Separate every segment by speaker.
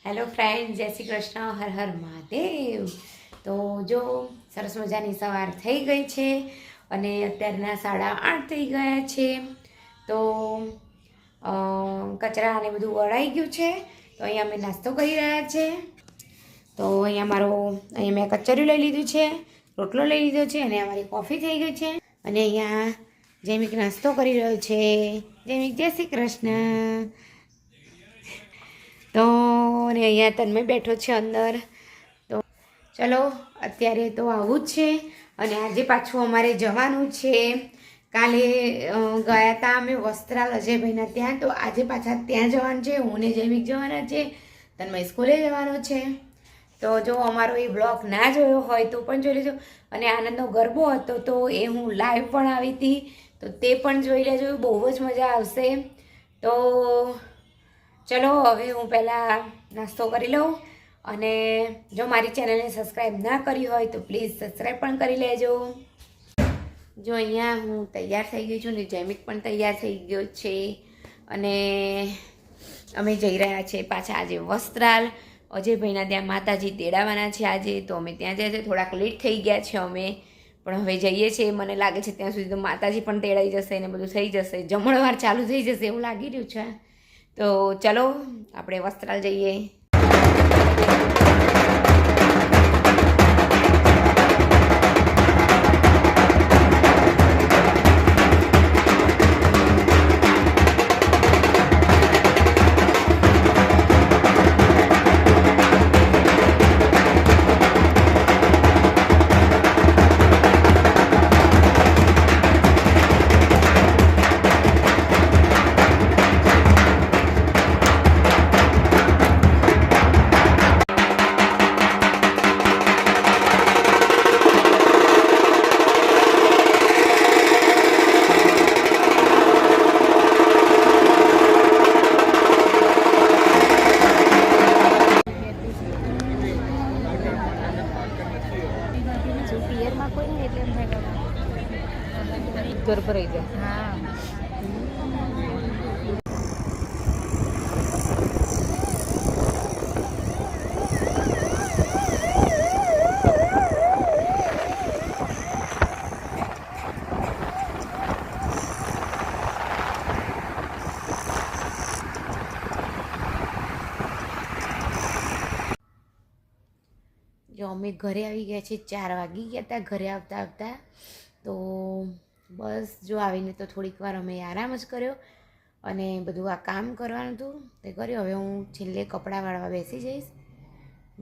Speaker 1: Hello friend, જય શ્રી કૃષ્ણ, હર હર મહાદેવ. તો જો સરસ મજાની સવાર થઈ ગઈ છે અને અત્યારના 8:30 થઈ ગયા છે. તો કચરા અને બધું વળાઈ ગયું છે. તો અહીંયા અમે નાસ્તો કરી રહ્યા છે. તો અહીંયા મેં કચરિયું લઈ લીધું છે, રોટલો લઈ લીધો છે અને અમારી કોફી થઈ ગઈ છે. અને અહીંયા જૈમિક નાસ્તો કરી રહ્યો છે. જૈમિક, જય શ્રી કૃષ્ણ. તો અને અહીંયા તન્મય બેઠો છે અંદર. તો ચલો, અત્યારે તો આવું જ છે. અને આજે પાછું અમારે જવાનું છે. કાલે ગયા હતા અમે વસ્ત્રાલ અજયભાઈના ત્યાં, તો આજે પાછા ત્યાં જવાનું છે. હું ને જૈમિક જવાના છે, તન્મય સ્કૂલે જવાનો છે. તો જો અમારો એ બ્લોગ ના જોયો હોય તો પણ જોઈ લેજો. અને આનંદનો ગરબો હતો તો એ હું લાઈવ પણ આવી હતી, તો તે પણ જોઈ લેજો. બહુ જ મજા આવશે. તો ચલો, હવે હું પહેલાં નાસ્તો કરી લઉં. અને જો મારી ચેનલને સબસ્ક્રાઈબ ના કરી હોય તો પ્લીઝ સબસ્ક્રાઈબ પણ કરી લેજો. જો અહીંયા હું તૈયાર થઈ ગઈ છું ને જૈમિક પણ તૈયાર થઈ ગયો છે. અને અમે જઈ રહ્યા છીએ પાછા આજે વસ્ત્રાલ અજયભાઈના ત્યાં. માતાજી તેડાવાના છે આજે, તો અમે ત્યાં જઈએ છીએ. થોડાક લેટ થઈ ગયા છે અમે, પણ હવે જઈએ છીએ. મને લાગે છે ત્યાં સુધી તો માતાજી પણ તેડાઈ જશે ને બધું થઈ જશે, જમણવાર ચાલુ થઈ જશે એવું લાગી રહ્યું છે. તો ચલો, આપણે વસ્ત્રાલ જઈએ. ઘર પર રહી જાય. હા, જો અમે ઘરે આવી ગયા છીએ. 4 વાગી ગયા હતા ઘરે આવતા આવતા. તો બસ જો આવીને તો થોડીક વાર અમે આરામ જ કર્યો અને બધું આ કામ કરવાનું હતું તે કર્યું. હવે હું છેલ્લે કપડાં વાળવા બેસી જઈશ.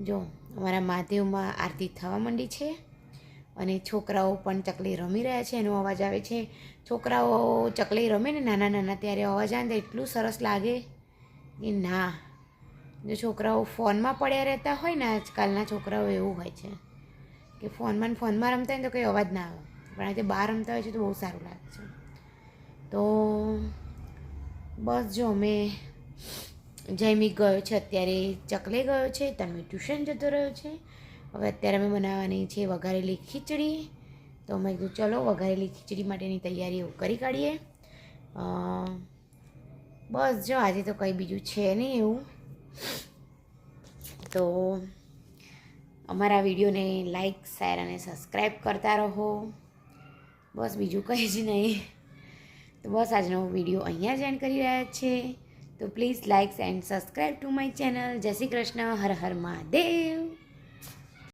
Speaker 1: જો અમારા મહાદેવમાં આરતી થવા માંડી છે અને છોકરાઓ પણ ચકલી રમી રહ્યા છે. એનો અવાજ આવે છે. છોકરાઓ ચકલી રમે ને નાના નાના, ત્યારે અવાજ આવે ને એટલું સરસ લાગે કે ના. જો છોકરાઓ ફોનમાં પડ્યા રહેતા હોય ને, આજકાલના છોકરાઓ એવું હોય છે કે ફોનમાં રમતા હોય ને તો કંઈ અવાજ ના આવે, પણ આજે બહાર રમતા હોય છે તો બહુ સારું લાગે છે. તો બસ જો અમે જૈમિક ગયો છે અત્યારે, ચકલે ગયો છે, તન્મય ટ્યુશન જતો રહ્યો છે. હવે અત્યારે અમે બનાવવાની છે વઘારેલી ખીચડી. તો મેં કીધું ચલો વઘારેલી ખીચડી માટેની તૈયારીઓ કરી કાઢીએ. બસ જો આજે તો કંઈ બીજું છે નહીં એવું. તો અમારા વિડીયોને લાઈક, શેર અને સબસ્ક્રાઈબ કરતા રહો. બસ બીજું કંઈ જ નહીં. તો બસ આજનો વિડીયો અહીંયા જ એન્ડ કરી રહ્યા છે. તો please like and subscribe to my channel. જય શ્રી કૃષ્ણ, હર હર મહાદેવ.